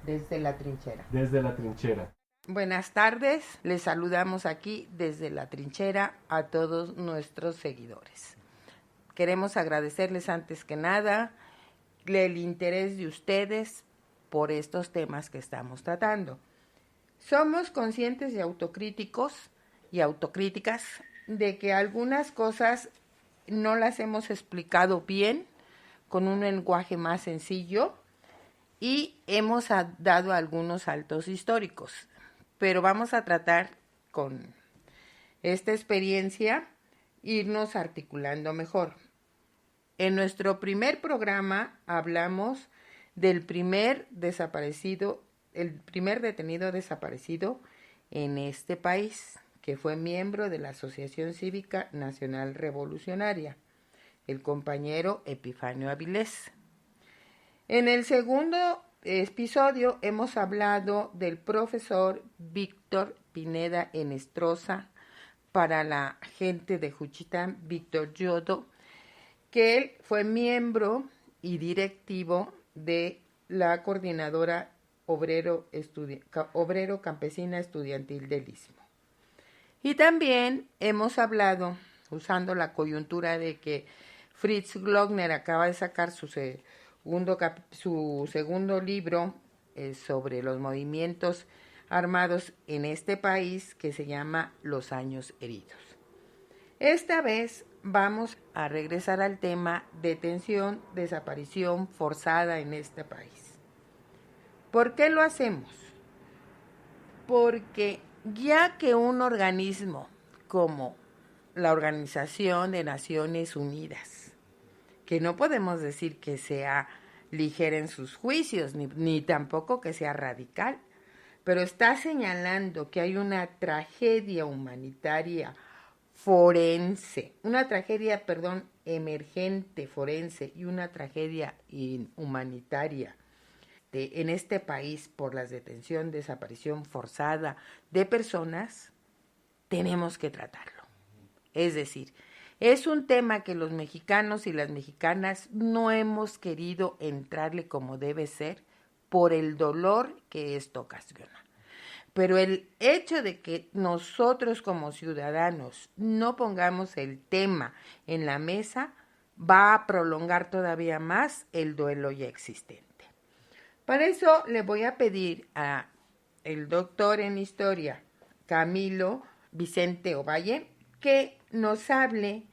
Desde la trinchera. Desde la trinchera. Buenas tardes, les saludamos aquí desde la trinchera a todos nuestros seguidores. Queremos agradecerles antes que nada el interés de ustedes por estos temas que estamos tratando. Somos conscientes y autocríticos y autocríticas de que algunas cosas no las hemos explicado bien con un lenguaje más sencillo y hemos dado algunos saltos históricos, pero vamos a tratar con esta experiencia irnos articulando mejor. En nuestro primer programa hablamos del primer detenido desaparecido en este país, que fue miembro de la Asociación Cívica Nacional Revolucionaria, el compañero Epifanio Avilés. En el segundo episodio hemos hablado del profesor Víctor Pineda Enestrosa, para la gente de Juchitán, Víctor Yodo, que él fue miembro y directivo de la Coordinadora Obrero Campesina Estudiantil del Istmo. Y también hemos hablado, usando la coyuntura de que Fritz Glockner acaba de sacar su segundo libro sobre los movimientos armados en este país, que se llama Los Años Heridos. Esta vez vamos a regresar al tema detención, desaparición forzada en este país. ¿Por qué lo hacemos? Porque ya que un organismo como la Organización de Naciones Unidas, que no podemos decir que sea ligera en sus juicios, ni tampoco que sea radical, pero está señalando que hay una tragedia humanitaria forense, emergente forense y una tragedia humanitaria en este país por la detención, desaparición forzada de personas, tenemos que tratarlo. Es decir, es un tema que los mexicanos y las mexicanas no hemos querido entrarle como debe ser por el dolor que esto ocasiona. Pero el hecho de que nosotros como ciudadanos no pongamos el tema en la mesa va a prolongar todavía más el duelo ya existente. Para eso le voy a pedir a el doctor en historia, Camilo Vicente Ovalle, que nos hable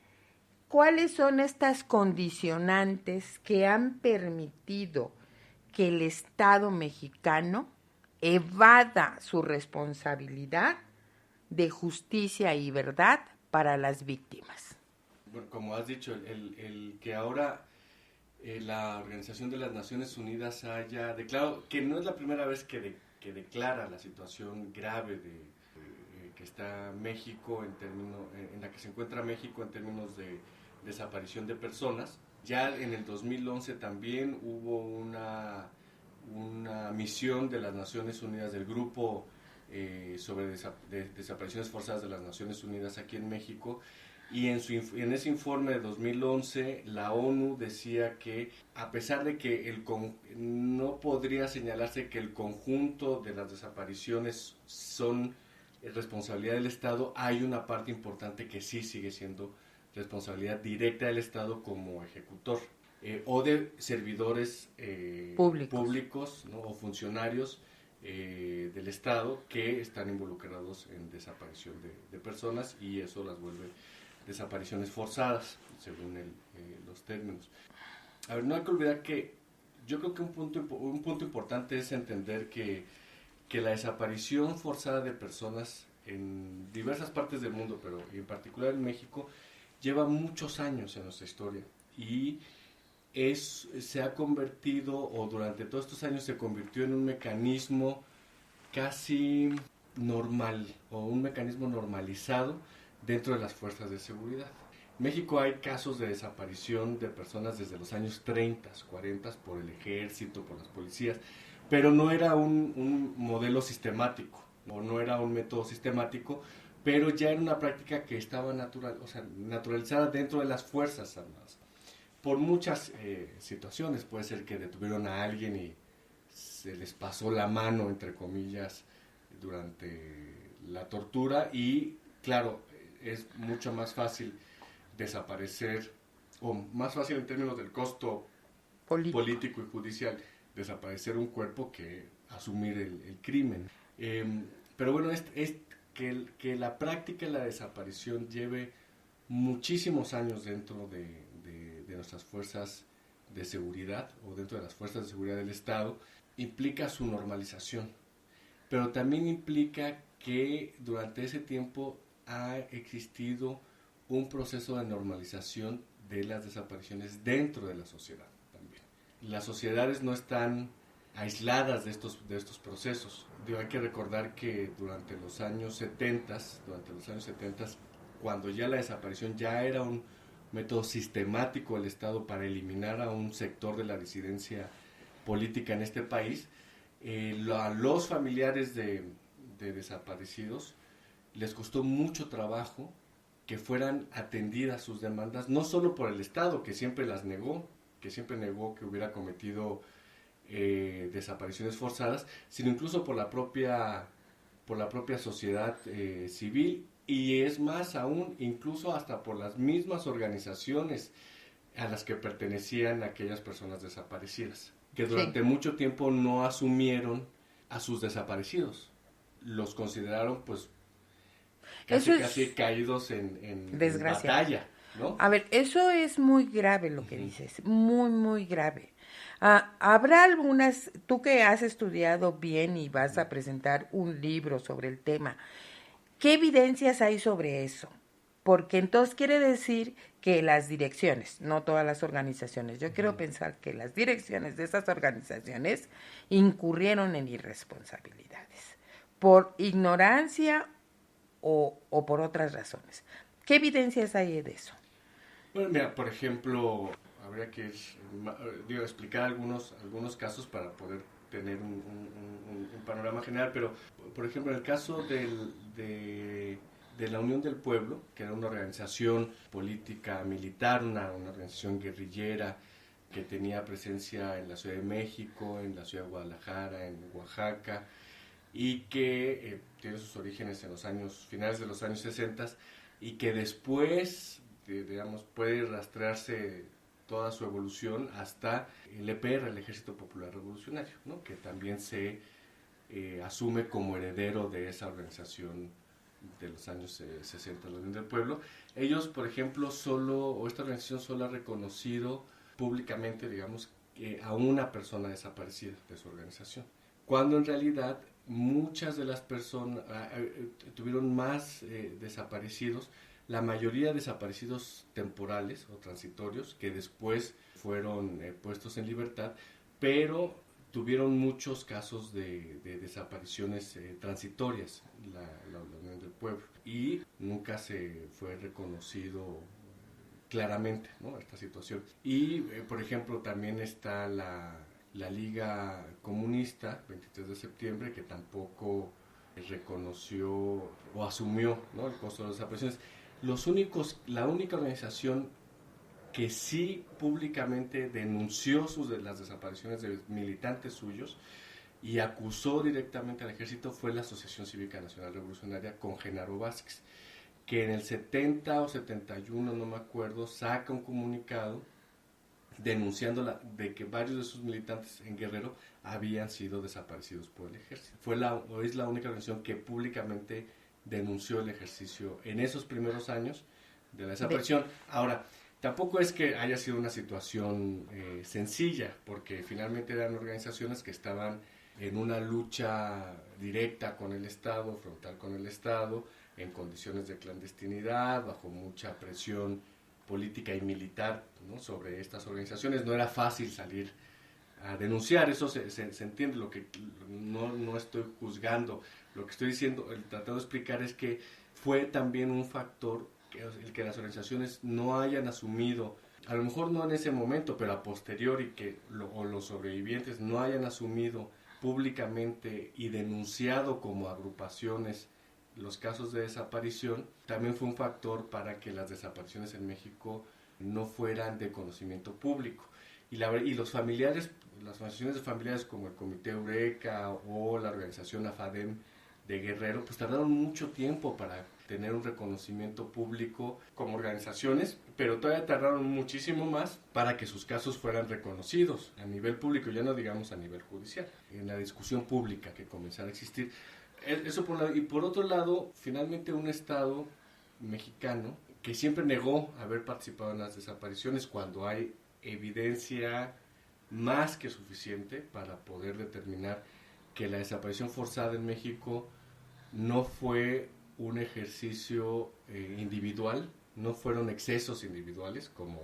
cuáles son estas condicionantes que han permitido que el Estado mexicano evada su responsabilidad de justicia y verdad para las víctimas. Bueno, como has dicho, el que ahora la Organización de las Naciones Unidas haya declarado, que no es la primera vez que declara la situación grave que está México en la que se encuentra México en términos de desaparición de personas. Ya en el 2011 también hubo una misión de las Naciones Unidas, del grupo sobre desapariciones forzadas de las Naciones Unidas aquí en México, y en ese informe de 2011 la ONU decía que a pesar de que no podría señalarse que el conjunto de las desapariciones son responsabilidad del Estado, hay una parte importante que sí sigue siendo responsabilidad directa del Estado como ejecutor. O de servidores públicos, ¿no? O funcionarios del Estado que están involucrados en desaparición de personas, y eso las vuelve desapariciones forzadas, según los términos. A ver, no hay que olvidar que yo creo que un punto importante es entender que la desaparición forzada de personas en diversas partes del mundo, pero en particular en México, lleva muchos años en nuestra historia, y se ha convertido, o durante todos estos años se convirtió en un mecanismo casi normal, o un mecanismo normalizado dentro de las fuerzas de seguridad. En México hay casos de desaparición de personas desde los años 30, 40 por el ejército, por las policías, pero no era un modelo sistemático, o no era un método sistemático, pero ya era una práctica que estaba naturalizada dentro de las Fuerzas Armadas. Por muchas situaciones, puede ser que detuvieron a alguien y se les pasó la mano, entre comillas, durante la tortura y, claro, es mucho más fácil desaparecer, o más fácil en términos del costo político y judicial, desaparecer un cuerpo que asumir el crimen. Pero bueno, es que la práctica de la desaparición lleve muchísimos años dentro de nuestras fuerzas de seguridad o dentro de las fuerzas de seguridad del Estado, implica su normalización, pero también implica que durante ese tiempo ha existido un proceso de normalización de las desapariciones dentro de la sociedad también. Las sociedades no están aisladas de estos procesos. Hay que recordar que durante los años 70, cuando ya la desaparición ya era un método sistemático del Estado para eliminar a un sector de la disidencia política en este país, a los familiares de desaparecidos les costó mucho trabajo que fueran atendidas sus demandas, no solo por el Estado, que siempre las negó, que hubiera cometido desapariciones forzadas, sino incluso por la propia sociedad civil, y es más aún, incluso hasta por las mismas organizaciones a las que pertenecían aquellas personas desaparecidas, que durante mucho tiempo no asumieron a sus desaparecidos, los consideraron pues casi caídos en batalla, ¿no? A ver, eso es muy grave lo que dices, muy, muy grave. Habrá algunas, tú que has estudiado bien y vas a presentar un libro sobre el tema, ¿qué evidencias hay sobre eso? Porque entonces quiere decir que las direcciones, no todas las organizaciones, yo quiero pensar que las direcciones de esas organizaciones incurrieron en irresponsabilidades, por ignorancia o por otras razones. ¿Qué evidencias hay de eso? Bueno, mira, por ejemplo, habría que explicar algunos casos para poder tener un panorama general, pero por ejemplo en el caso de la Unión del Pueblo, que era una organización política militar, una organización guerrillera que tenía presencia en la Ciudad de México, en la Ciudad de Guadalajara, en Oaxaca, y que tiene sus orígenes en los finales de los años 60, y que después, digamos, puede rastrearse toda su evolución hasta el EPR, el Ejército Popular Revolucionario, ¿no? Que también se asume como heredero de esa organización de los años 60, la Unión del Pueblo. Ellos, por ejemplo, esta organización solo ha reconocido públicamente, digamos, a una persona desaparecida de su organización, cuando en realidad muchas de las personas tuvieron más desaparecidos, la mayoría desaparecidos temporales o transitorios, que después fueron puestos en libertad, pero tuvieron muchos casos de desapariciones transitorias, la Unión del Pueblo, y nunca se fue reconocido claramente, ¿no?, esta situación. Y, por ejemplo, también está la Liga Comunista, 23 de septiembre, que tampoco reconoció o asumió, ¿no?, el costo de las desapariciones. La única organización que sí públicamente denunció las desapariciones de militantes suyos y acusó directamente al ejército fue la Asociación Cívica Nacional Revolucionaria con Genaro Vázquez, que en el 70 o 71, no me acuerdo, saca un comunicado denunciando de que varios de sus militantes en Guerrero habían sido desaparecidos por el ejército. Es la única organización que públicamente denunció el ejercicio en esos primeros años de la desaparición. Ahora, tampoco es que haya sido una situación sencilla, porque finalmente eran organizaciones que estaban en una lucha directa con el Estado, frontal con el Estado, en condiciones de clandestinidad, bajo mucha presión política y militar, ¿no?, sobre estas organizaciones. No era fácil salir a denunciar, eso se entiende. Lo que no estoy juzgando, lo que estoy diciendo, tratando de explicar es que fue también un factor el que las organizaciones no hayan asumido, a lo mejor no en ese momento, pero a posteriori, los sobrevivientes no hayan asumido públicamente y denunciado como agrupaciones los casos de desaparición, también fue un factor para que las desapariciones en México no fueran de conocimiento público. y los familiares, las asociaciones de familiares como el Comité Eureka o la organización AFADEM de Guerrero, pues tardaron mucho tiempo para tener un reconocimiento público como organizaciones, pero todavía tardaron muchísimo más para que sus casos fueran reconocidos a nivel público, ya no digamos a nivel judicial, en la discusión pública que comenzara a existir. Eso por un lado. Y por otro lado, finalmente un Estado mexicano que siempre negó haber participado en las desapariciones cuando hay evidencia más que suficiente para poder determinar que la desaparición forzada en México no fue un ejercicio individual, no fueron excesos individuales como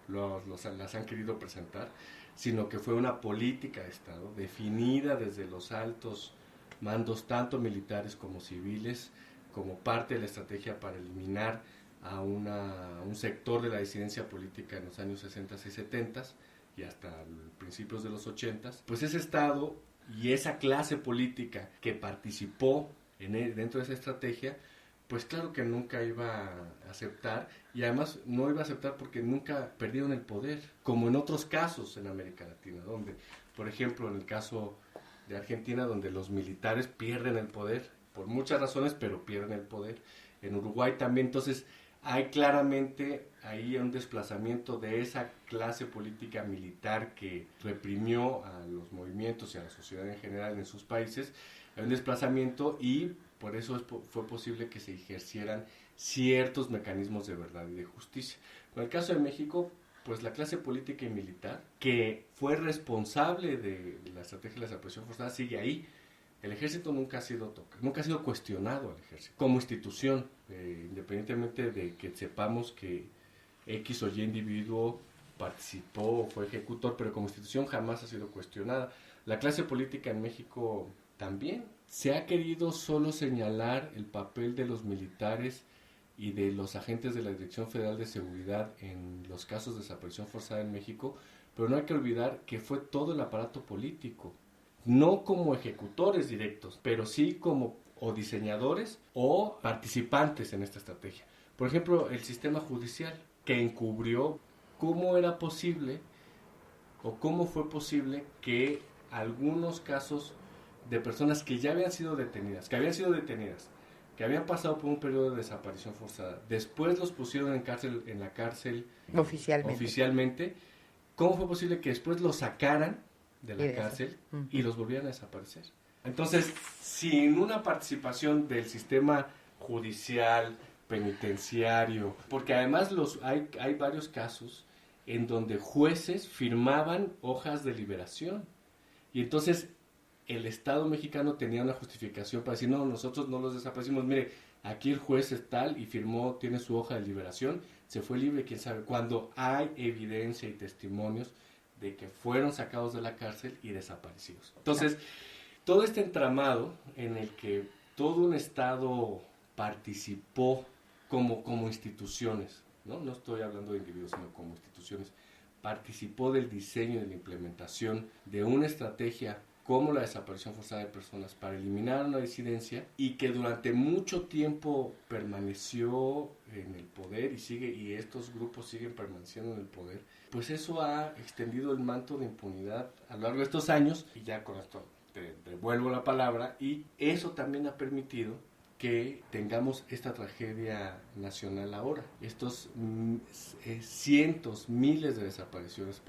las han querido presentar, sino que fue una política de Estado definida desde los altos mandos, tanto militares como civiles, como parte de la estrategia para eliminar a un sector de la disidencia política en los años 60 y 70 y hasta principios de los 80. Pues ese Estado y esa clase política que participó dentro de esa estrategia, pues claro que nunca iba a aceptar, y además no iba a aceptar porque nunca perdieron el poder, como en otros casos en América Latina, donde, por ejemplo, en el caso de Argentina, donde los militares pierden el poder, por muchas razones, pero pierden el poder. En Uruguay también, entonces hay claramente ahí un desplazamiento de esa clase política militar que reprimió a los movimientos y a la sociedad en general en sus países, hay un desplazamiento y por eso fue posible que se ejercieran ciertos mecanismos de verdad y de justicia. En el caso de México, pues la clase política y militar, que fue responsable de la estrategia de la desaparición forzada, sigue ahí. El ejército nunca ha sido cuestionado al ejército como institución, independientemente de que sepamos que X o Y individuo participó o fue ejecutor, pero como institución jamás ha sido cuestionada. La clase política en México también se ha querido solo señalar el papel de los militares y de los agentes de la Dirección Federal de Seguridad en los casos de desaparición forzada en México, pero no hay que olvidar que fue todo el aparato político, no como ejecutores directos, pero sí como o diseñadores o participantes en esta estrategia. Por ejemplo, el sistema judicial, que encubrió cómo era posible o cómo fue posible que algunos casos de personas que ya habían sido detenidas, que habían pasado por un periodo de desaparición forzada, después los pusieron en la cárcel oficialmente, ¿cómo fue posible que después los sacaran de la cárcel y los volvieran a desaparecer? Entonces, sin una participación del sistema judicial, penitenciario, porque además hay varios casos en donde jueces firmaban hojas de liberación y entonces el Estado mexicano tenía una justificación para decir, no, nosotros no los desaparecimos, mire, aquí el juez es tal y firmó, tiene su hoja de liberación, se fue libre, quién sabe, cuando hay evidencia y testimonios de que fueron sacados de la cárcel y desaparecidos. Entonces, todo este entramado en el que todo un Estado participó como instituciones, no estoy hablando de individuos, sino como instituciones, participó del diseño y de la implementación de una estrategia como la desaparición forzada de personas para eliminar una disidencia y que durante mucho tiempo permaneció en el poder y estos grupos siguen permaneciendo en el poder, pues eso ha extendido el manto de impunidad a lo largo de estos años, y ya con esto te devuelvo la palabra, y eso también ha permitido que tengamos esta tragedia nacional ahora, estos cientos, miles de desapariciones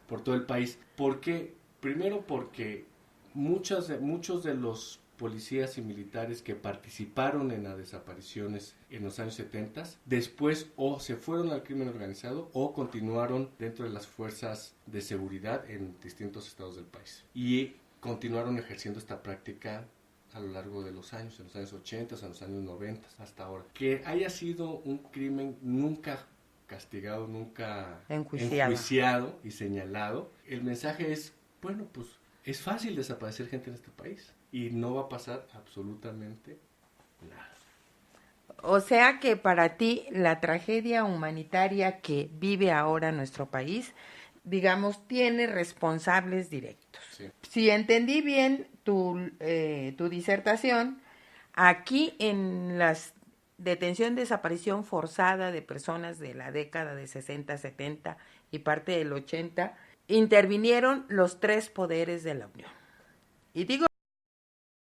por todo el país. ¿Por qué? Primero porque muchos de los policías y militares que participaron en las desapariciones en los años 70, después o se fueron al crimen organizado o continuaron dentro de las fuerzas de seguridad en distintos estados del país. Y continuaron ejerciendo esta práctica a lo largo de los años, en los años 80, en los años 90, hasta ahora. Que haya sido un crimen nunca castigado, nunca enjuiciado y señalado, el mensaje es, bueno, pues es fácil desaparecer gente en este país y no va a pasar absolutamente nada. O sea que para ti la tragedia humanitaria que vive ahora nuestro país, digamos, tiene responsables directos. Sí. Si entendí bien tu disertación, aquí en la detención, desaparición forzada de personas de la década de 60, 70 y parte del 80, intervinieron los tres poderes de la Unión. Y digo